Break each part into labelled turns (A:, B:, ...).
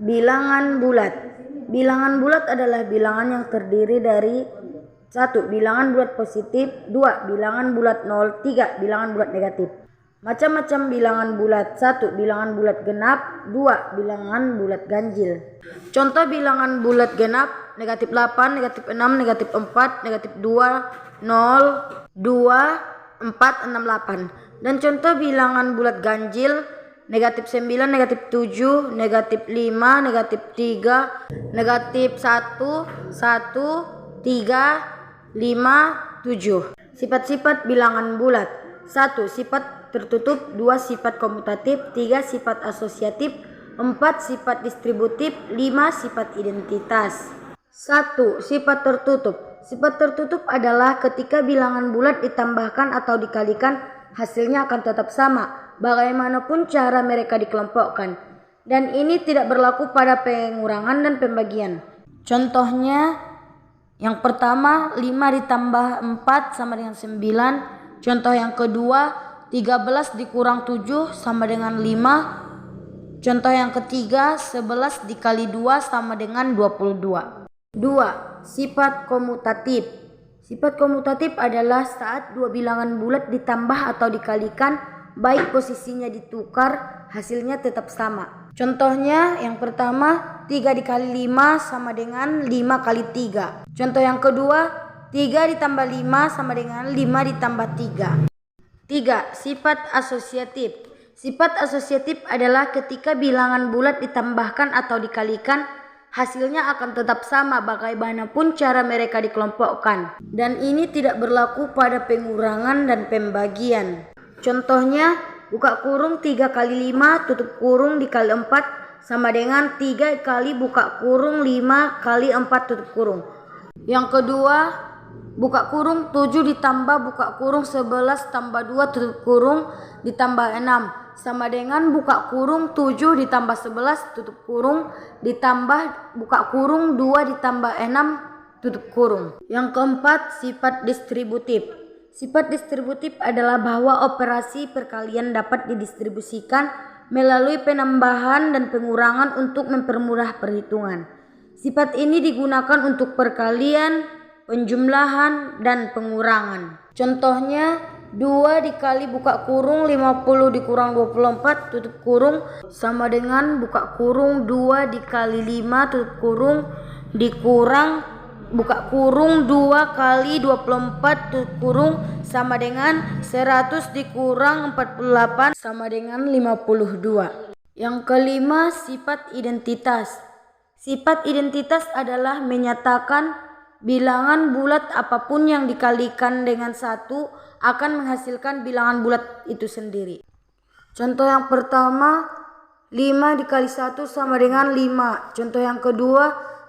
A: Bilangan bulat. Bilangan bulat adalah bilangan yang terdiri dari 1. Bilangan bulat positif, 2. Bilangan bulat 0, 3. Bilangan bulat negatif. Macam-macam bilangan bulat. 1. Bilangan bulat genap, 2. Bilangan bulat ganjil. Contoh bilangan bulat genap: negatif 8, negatif 6, negatif 4, negatif 2, 0, 2, 4, 6, 8. Dan contoh bilangan bulat ganjil: negatif 9, negatif 7, negatif 5, negatif 3, negatif 1, 1, 3, 5, 7. Sifat-sifat bilangan bulat: 1. Sifat tertutup, 2. Sifat komutatif, 3. Sifat asosiatif, 4. Sifat distributif, 5. Sifat identitas. 1. Sifat tertutup. Sifat tertutup adalah ketika bilangan bulat ditambahkan atau dikalikan, hasilnya akan tetap sama bagaimanapun cara mereka dikelompokkan, dan ini tidak berlaku pada pengurangan dan pembagian. Contohnya, yang pertama 5 ditambah 4 sama dengan 9. Contoh yang kedua 13 dikurang 7 sama dengan 5. Contoh yang ketiga 11 dikali 2 sama dengan 22. 2. Sifat komutatif. Sifat komutatif adalah saat dua bilangan bulat ditambah atau dikalikan, baik posisinya ditukar, hasilnya tetap sama. Contohnya yang pertama 3 dikali 5 sama dengan 5 kali 3. Contoh yang kedua 3 ditambah 5 sama dengan 5 ditambah 3. 3. Sifat asosiatif. Sifat asosiatif adalah ketika bilangan bulat ditambahkan atau dikalikan, hasilnya akan tetap sama bagaimanapun cara mereka dikelompokkan, dan ini tidak berlaku pada pengurangan dan pembagian. Contohnya, buka kurung 3 kali 5 tutup kurung dikali 4 sama dengan 3 kali buka kurung 5 kali 4 tutup kurung. Yang kedua, buka kurung 7 ditambah buka kurung 11 tambah 2 tutup kurung ditambah 6 sama dengan buka kurung 7 ditambah 11 tutup kurung ditambah buka kurung 2 ditambah 6 tutup kurung. Yang keempat, sifat distributif. Sifat distributif adalah bahwa operasi perkalian dapat didistribusikan melalui penambahan dan pengurangan untuk mempermudah perhitungan. Sifat ini digunakan untuk perkalian, penjumlahan, dan pengurangan. Contohnya, 2 dikali buka kurung 50 dikurang 24 tutup kurung sama dengan buka kurung 2 dikali 5 tutup kurung dikurang buka kurung 2 kali 24 tutup kurung sama dengan 100 dikurang 48 sama dengan 52. Yang kelima, sifat identitas. Sifat identitas adalah menyatakan bilangan bulat apapun yang dikalikan dengan 1 akan menghasilkan bilangan bulat itu sendiri. Contoh yang pertama, 5 dikali 1 sama dengan 5. Contoh yang kedua,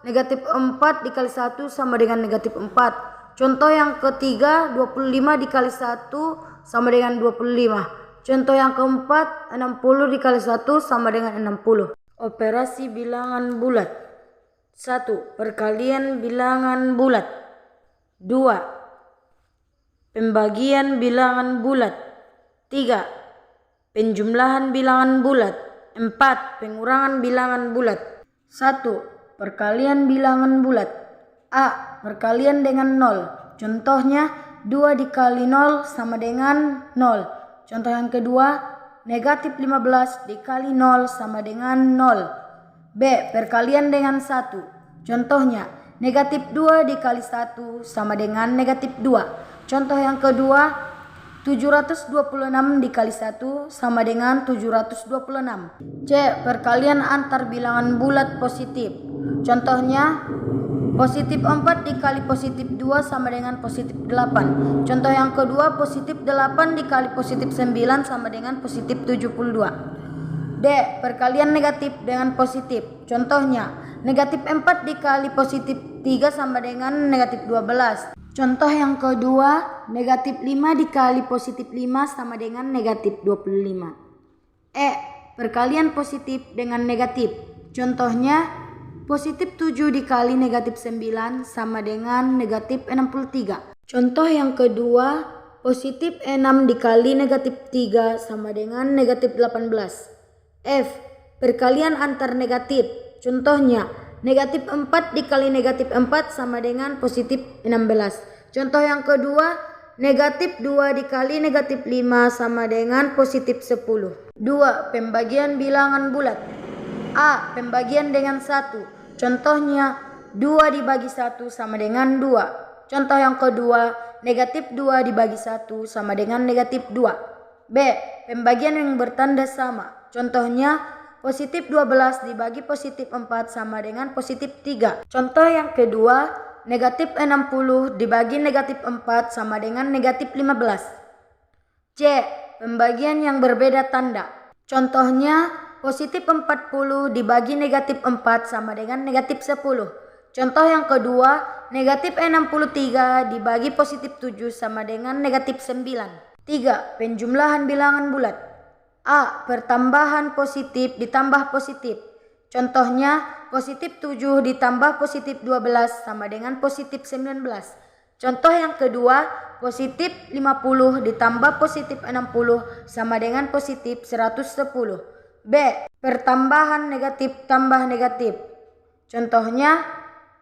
A: negatif 4 dikali 1 sama dengan negatif 4. Contoh yang ketiga, 25 dikali 1 sama dengan 25. Contoh yang keempat, 60 dikali 1 sama dengan 60. Operasi bilangan bulat. 1. Perkalian bilangan bulat. 2. Pembagian bilangan bulat. 3. Penjumlahan bilangan bulat. 4. Pengurangan bilangan bulat. 1. Perkalian bilangan bulat. A. Perkalian dengan 0. Contohnya 2 dikali 0 sama dengan 0. Contoh yang kedua, negatif 15 dikali 0 sama dengan 0. B. Perkalian dengan 1. Contohnya negatif 2 dikali 1 sama dengan negatif 2. Contoh yang kedua, 726 dikali 1 sama dengan 726. C. Perkalian antar bilangan bulat positif. Contohnya, positif 4 dikali positif 2 sama dengan positif 8. Contoh yang kedua, positif 8 dikali positif 9 sama dengan positif 72. D. Perkalian negatif dengan positif. Contohnya, negatif 4 dikali positif 3 sama dengan negatif 12. Contoh yang kedua, negatif 5 dikali positif 5 sama dengan negatif 25. E. Perkalian positif dengan negatif. Contohnya, positif 7 dikali negatif 9 sama dengan negatif 63. Contoh yang kedua, positif 6 dikali negatif 3 sama dengan negatif 18. F. Perkalian antar negatif. Contohnya, negatif 4 dikali negatif 4 sama dengan positif 16. Contoh yang kedua, negatif 2 dikali negatif 5 sama dengan positif 10. 2. Pembagian bilangan bulat. A. Pembagian dengan 1. Contohnya, 2 dibagi 1 sama dengan 2. Contoh yang kedua, negatif 2 dibagi 1 sama dengan negatif 2. B. Pembagian yang bertanda sama. Contohnya, positif 12 dibagi positif 4 sama dengan positif 3. Contoh yang kedua, negatif 60 dibagi negatif 4 sama dengan negatif 15. C. Pembagian yang berbeda tanda. Contohnya, positif 40 dibagi negatif 4 sama dengan negatif 10. Contoh yang kedua, negatif 63 dibagi positif 7 sama dengan negatif 9. 3. Penjumlahan bilangan bulat. A. Pertambahan positif ditambah positif. Contohnya, positif 7 ditambah positif 12 sama dengan positif 19. Contoh yang kedua, positif 50 ditambah positif 60 sama dengan positif 110. B. Pertambahan negatif tambah negatif. Contohnya,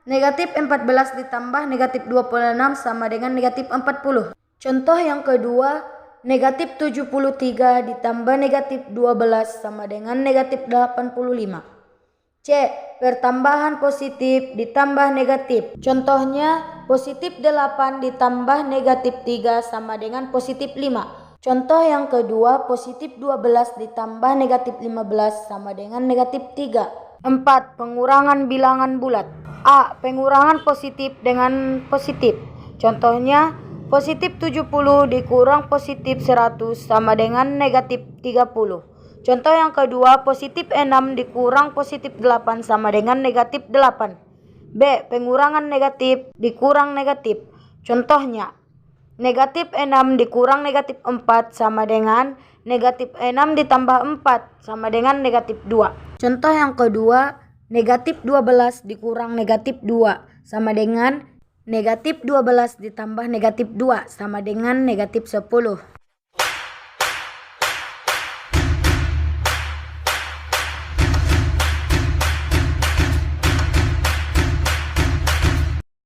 A: negatif 14 ditambah negatif 26 sama dengan negatif 40. Contoh yang kedua, negatif 73 ditambah negatif 12 sama dengan negatif 85. C. Pertambahan positif ditambah negatif. Contohnya, positif 8 ditambah negatif 3 sama dengan positif 5. Contoh yang kedua, positif 12 ditambah negatif 15 sama dengan negatif 3. 4. Pengurangan bilangan bulat. A. Pengurangan positif dengan positif. Contohnya, positif 70 dikurang positif 100 sama dengan negatif 30. Contoh yang kedua, positif 6 dikurang positif 8 sama dengan negatif 8. B. Pengurangan negatif dikurang negatif. Contohnya, negatif 6 dikurang negatif 4 sama dengan negatif 6 ditambah 4 sama dengan negatif 2. Contoh yang kedua, negatif 12 dikurang negatif 2 sama dengan negatif 12 ditambah negatif 2 sama dengan negatif 10.